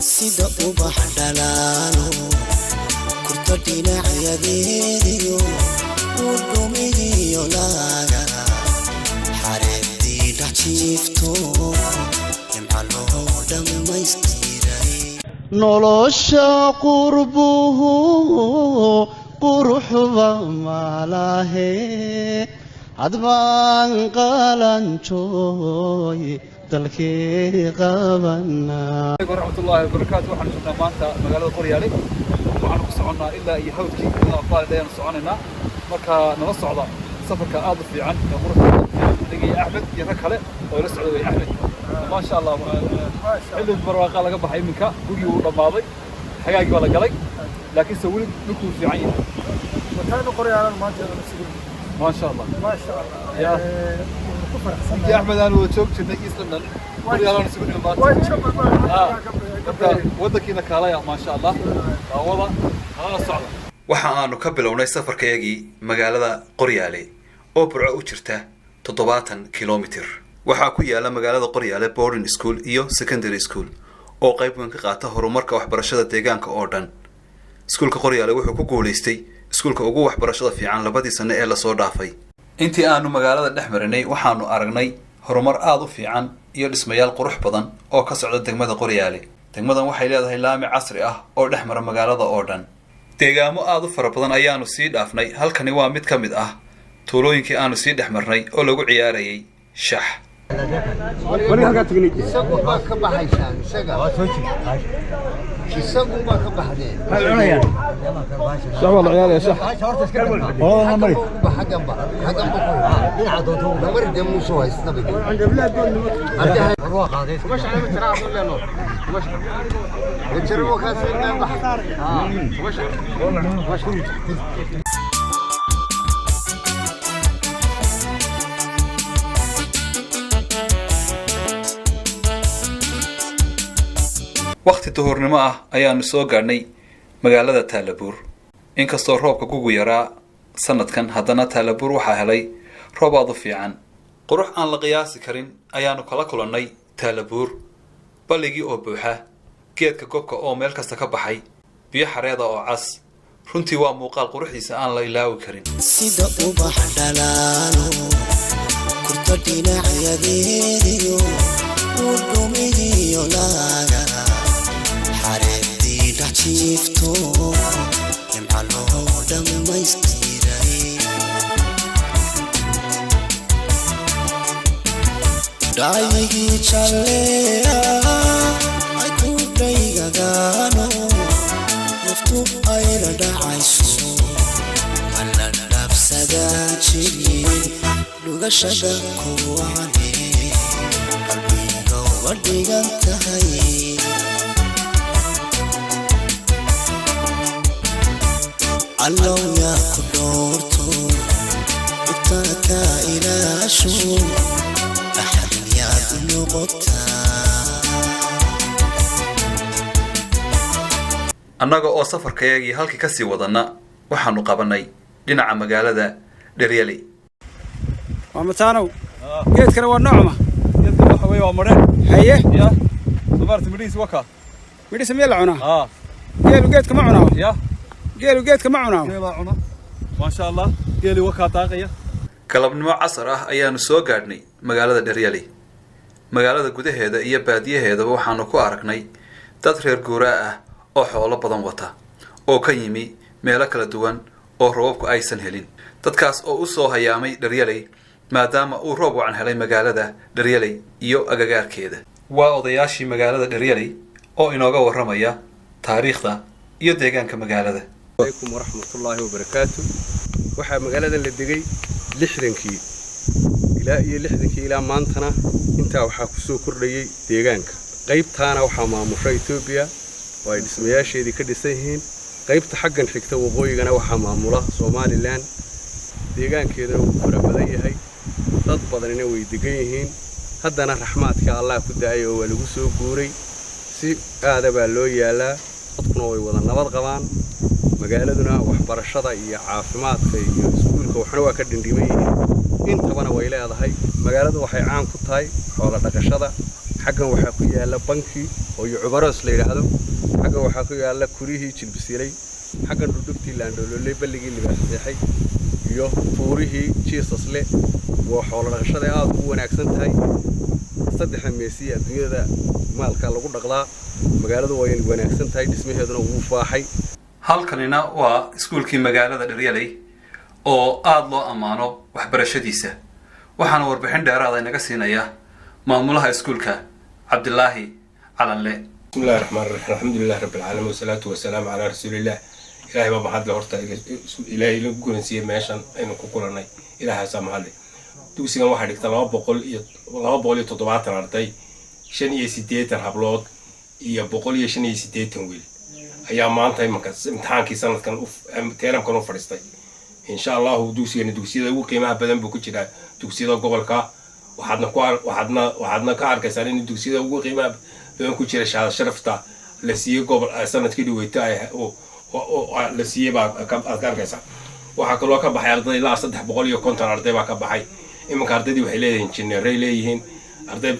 sida ubax dhalaalo kurta dhinacyadiyo udhumiyo laga xareedii dhajiifto nimca loo dhammaystiray nolosha qurbuhu quruxba malahe adbaan qalanjooy dalkii qabana warahmatullahi wabarakatuh waxaan joognaa maanta magaalada Qoryaale waxaan ku soconaa ilaa iyo hawdkii ilaa Faaldeen soconayna marka nala socda safarka aad u fiican ee quruxda dhigay Axmed iyo rag kale oo la socday way Axmed ma sha Allah xilli barwaaqo laga baxay minka guriga uu dhamaaday xagaagii baa la galay laakiin sawir dhulku fiican yahay waxaan Qoryaale maanta ما شاء الله ما شاء الله يا أحمد أنا وشوك كنا إسلامنا وري الله نسوي المبات ودك هنا كلايا ما شاء الله والله هذا صعب waxa aanu ka bilownay safarkayagii magaalada Qoryaale oo burco u jirta 70 kilomitir waxa ku yaala magaalada Qoryaale boarding school iyo secondary school oo qayb weyn ka qaata horumarka waxbarashada deegaanka oo dhan iskuulka Qoryaale wuxuu ku guuleystay iskuulka ugu waxbarashada fiican labadii sano ee la soo dhaafay intii aanu magaalada dhex marinay waxaanu aragnay horumar aad u fiican iyo dhismayaal qurux badan oo ka socda degmada Qoryaale degmadan waxay leedahay laami casri ah oo dhex mara magaalada oo dhan deegaamo aad u fara badan ayaanu sii dhaafnay halkani waa mid ka mid ah tuulooyinkii aanu sii dhex marnay oo lagu ciyaarayay shax wali halka tigniik isagu ba ka baxaysan isaga waa soo jira isagu ba ka baxdeen hal cunayaan shax wala ciyaar shax horta iska oo ma mari xagan ba dhinaca doonto namar demu soo haysna bigi anda bilaadon arjaha waa qaaday kumash aan tiraa aan leeno kumash wajiro ka sii bax kumash waqti duhurnimo ah ayaanu soo gaarnay magaalada Taalabuur inkastoo roobka kugu yaraa sanadkan haddana Taalabuur waxa helay roob aad u fiican qurux aan la qiyaasi karin ayaanu kala kulannay Taalabuur balligii oo buuxa geedka gobka oo meel kasta ka baxay biyo xareeda oo cas runtii waa muuqaal quruxiisa aan la ilaawi karin sida ubax dhalaalo kurta dhinacyadiyo udhumiyo laga xareedii dhajiifto nimca loo dhammaystiray dhaayigii jaleeya ay ku dhaygagaano naftu ayla dhacayso mana dhabsadaan jirin dhugashada kuwaane qalbiga uga dhigan tahay allow yaa ku dhoorto dhibtaaka ilaasho axadin yaad u noqotaa annaga oo safarkayagii halkii ka sii wadana waxaanu qabanay dhinaca magaalada Dheryale waa mataanow geedkana waa noocma geedka waxa weey waa mareen haye ya safarta midis waka midis meel la cunaa geedka ma cunaa ya geedka ma cunaa ma sha Allah geeli waka taaqaya galabnimo casar ah ayaanu soo gaadhnay magaalada Dheryale magaalada gudaheeda iyo baadiyaheeda waxaanu ku aragnay dad reer guuraa ah oo xoolo badan wata oo ka yimi meelo kala duwan oo roobku aysan helin dadkaas oo u soo hayaamay Dheryale maadaama uu roob wacan helay magaalada Dheryale iyo agagaarkeeda waa odayaashii magaalada Dheryale oo inooga waramaya taariikhda iyo deegaanka magaalada عليكم ورحمة الله وبركاته waxaa magaaladan la degay 60kii ilaa 60kii ilaa maantana inta waxaa ku soo kordhayay deegaanka qaybtaana waxaa maamushay Ethiopia oo ay dhismayaasheedii ka dhisan yihiin qaybta xaggan xigta waqooyigana waxaa maamula Somaliland deegaankeedana uu fara badan yahay dad badanina way degan yihiin haddana raxmaadka Allah ku daayay oo lagu soo guuray si aad baa loo yaalaa dadkuna way wada nabad qabaan magaaladuna waxbarashada iyo caafimaadka iyo iskuulka waxna waa ka dhindhimay intabana way leedahay magaaladu waxay caan ku tahay xoolo dhaqashada xaggan waxaa ku yaala banki oo Yucubaros la yiraahdo xaggan waxaa ku yaala kurihii jilbisilay xaggan dhudhubtii laandhoololay balligii libaaxeexay iyo fuurihii Jesus le waa xoolo dhaqashada aad u wanaagsan tahay saddex meesi adduunyada maalka lagu dhaqdaa magaaladu way wanaagsan tahay dhismaheeduna wuu faaxay halkanina waa iskuulkii magaalada Dhiryaley oo aad loo amaano waxbarashadiisa waxaana warbixin dheeraad ah inaga siinaya maamulaha iskuulka Cabdillaahi Calanle. بسم الله الرحمن الرحيم الحمد لله رب العالمين والصلاة والسلام على رسول الله إلهي بابا حد لهورتا إلهي لقول نسيه ماشان إنه كوكولاناي إلهي سامح لي دوسينا واحد يكتب لaba boqol iyo toddobaatan arday 85 hablood iyo 185 wiil ayaa maanta imtixaankii sanadkan teeramkan u fadhiistay insha Allah dugsiyada ugu qiimaha badan buu ku jiraa dugsiyada gobolka waxaadna ka arkaysaa in dugsiyada ugu qiimaha badan ku jira sharafta la siiyay gobol sanadkii dhaweeyay oo la siiyay baa ka arkaysaa waxa kaloo ka baxay arday ilaa 350 arday baa ka baxay imanka ardaydii waxay leeyihiin injineeray leeyihiin arday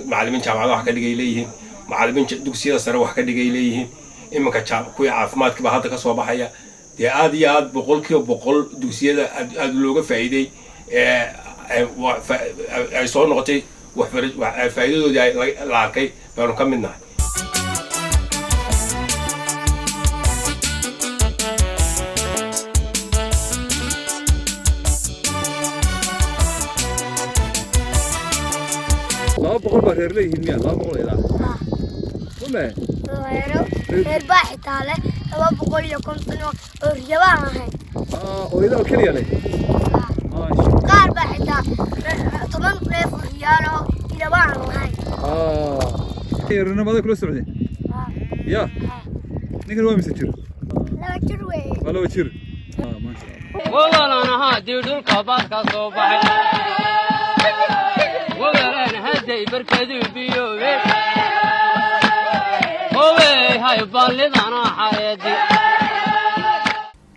macallimiin jaamacadaha wax ka dhigay leeyihiin macallimiin dugsiyada sare wax ka dhigay leeyihiin imanka kuwa caafimaadka baa hadda ka soo baxaya dee aad iyo aad boqol dugsiyada aad looga faa'iiday ay soo noqotay faa'iidadoodii la arkay baanu ka midnahay laba boqol baa reer leeyihiin miya laba boqol ilaa kuma reer baa xitaa leh 250 oo riyabaan ahayn oo idoo kaliya leh qaar baa xitaa 10 reer riyaal oo riyabaan ahayn reernimada kula socday ya ninkan waa mise jir laba jir wey waa laba jir walaalana haddii dhulka baad ka soo baxay وغيرنا هدي بركدي بيوبي هوي هاي بالدنا حياتي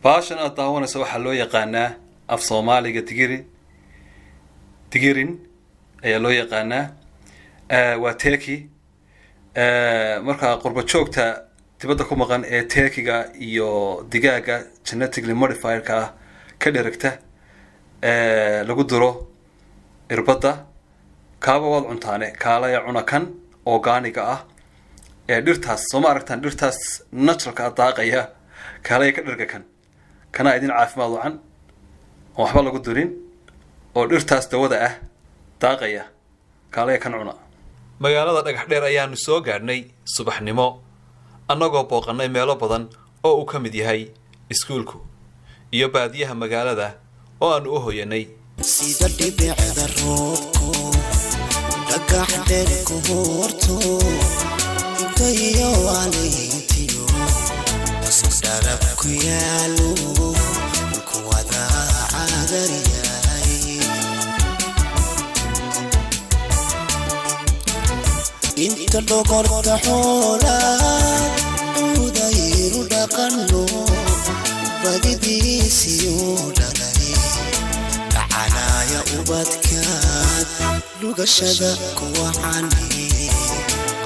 baashan aad daawanayso waxaa loo yaqaanaa af Soomaaliga tigirin ayaa loo yaqaanaa waa teeki marka qurba joogta dibadda ku maqan ee teekiga iyo digaaga genetically modified ka ka dheregta lagu duro irbada kaaba wad cuntaane kaalaya cuna kan organic ah ee dhirtaas soo ma aragtaan dhirtaas natural ka daaqaya kaalaya ka dhirga kana idin caafimaad wacan oo waxba lagu durin oo dhirtaas dawada ah daaqaya kaalaya kan cuna magaalada dhagax dheer ayaanu soo gaadhnay subaxnimo annagoo booqannay meelo badan oo uu ka mid yahay iskuulku iyo baadiyaha magaalada oo aanu u hoyanay sida dhibicda roobko dhagax dheer ku horto intayo aleentiyo basku dharab ku yaalo ku wada cagariyay inta dhogorta xoola udayru dhaqanno badidiisiyo dhalay kacanaaya ubadkaad lugashada kuwa cani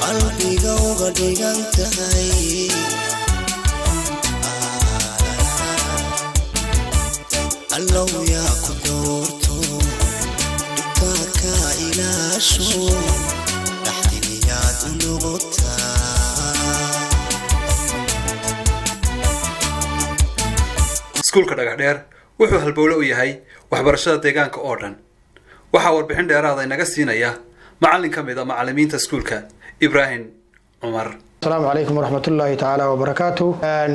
qalbiga uga dhigan tahay allow yaa ku doorto dhibtaadka ilaasho dhaxdiniyaad u noqotaa iskuulka dhagax dheer wuxuu halbowle u yahay waxbarashada deegaanka oo dhan waxaa warbixin dheeraada inaga siinaya macallin ka mid ah macallimiinta iskuulka Ibrahim Umar. السلام عليكم ورحمة الله تعالى وبركاته.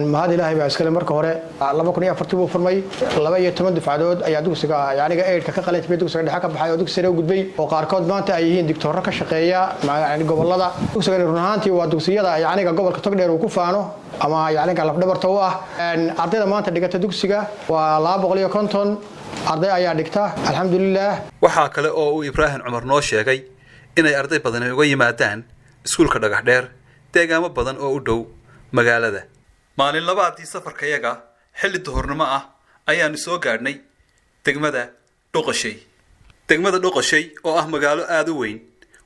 ما هذه الله بأسكال مركه هراء لما كنا يفرتوا فرمي لما يتمد دفعات أيادوك سجا يعني قاعد كقلة بيدوك سجا حكم بحيادوك سريع وجدبي وقاركات ما تأيين دكتور كشقية مع يعني قبل الله دوك سجا رهانتي ودوك سيدا يعني قبل كتقدر وكفانه أما يعني قال بدبر توه أن أرضنا ما تدقت دوك سجا ولا بقولي كنتون أرضي أياد دكتور الحمد لله. وحاكله أو إبراهيم عمر نوشة جاي إن أرضي بدنا يجي ماتان اسكول كذا قدر deegaamo badan oo u dhow magaalada maalin labaadii safarkayaga xilli duhurnimo ah ayaanu soo gaadhnay degmada Dhuqashay oo ah magaalo aad u weyn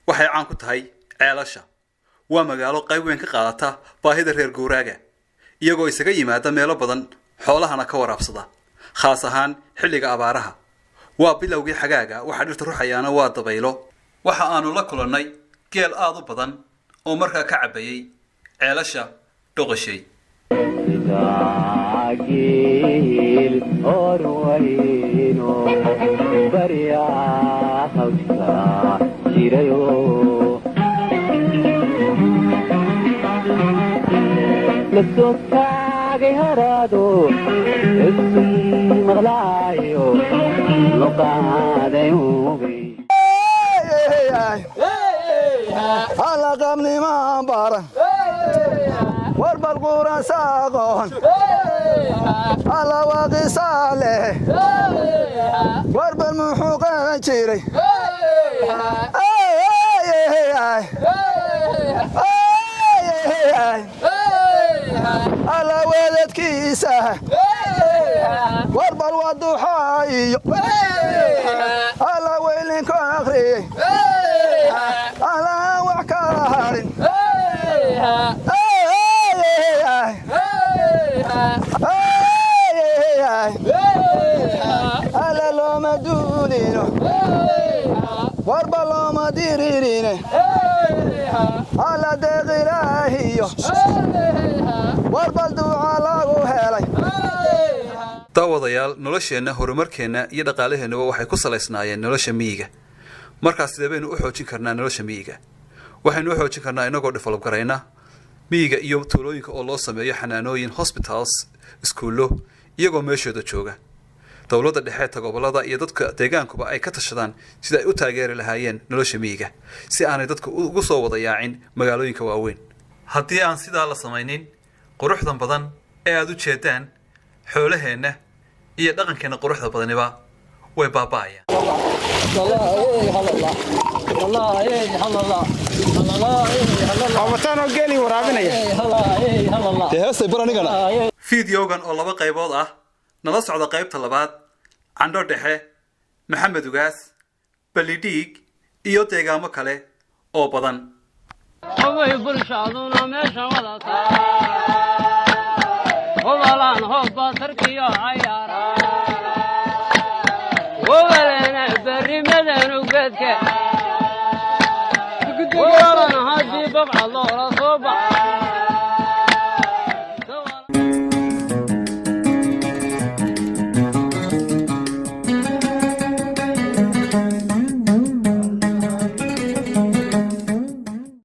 waxay caan ku tahay ceelasha waa magaalo qayb weyn ka qaadata baahida reer guuraaga iyagoo isaga yimaada meelo badan xoolahana ka waraabsada khaas ahaan xilliga abaaraha waa bilowgii xagaaga waxa dhirta ruxayaana waa dabaylo waxa aanu la kulannay geel aad u badan oo markaa ka cabayay ceelasha dhoqoshay على قبل ما بارا واربى القرى ساقون على واقي صالح واربى المحوق جيري على ولد كيسه واربى الوضحاي على ويلك اخري على وحكارين على لو مدونينو واربى لو مديرينه على دغلاهيو واربى الدعاء لاغو هلاي daawadayaal nolosheenna horumarkeenna iyo dhaqaalaheenna waxay ku salaysnaayeen nolosha miyiga markaas sidee baynu u xoojin karnaa nolosha miyiga waxaynu u xoojin karnaa inagoo develop garayna miyiga iyo tuulooyinka oo loo sameeyo xanaanooyin hospitals iskuullo iyagoo meeshooda jooga dowladda dhexe gobolada iyo dadka deegaankuba ay ka tashadaan sida ay u taageeri lahaayeen nolosha miyiga si aanay dadku ugu soo wada yaacin magaalooyinka waaweyn haddii aan sidaa la samaynin quruxdan badan ee aad u jeedaan xoolaheenna iyo dhaqankeena quruxda badaniba way baaba'ayaan fideogan oo 2 qaybood ah nala socda qaybta labaad candho dhexe maxamed ugaas balidhiig iyo deegaamo kale oo badan way bulshaduna meesha wadata وبلان هوبا تركيا عيارا وبلان بري مدن وقدك وبلان هادي بقع الله صبح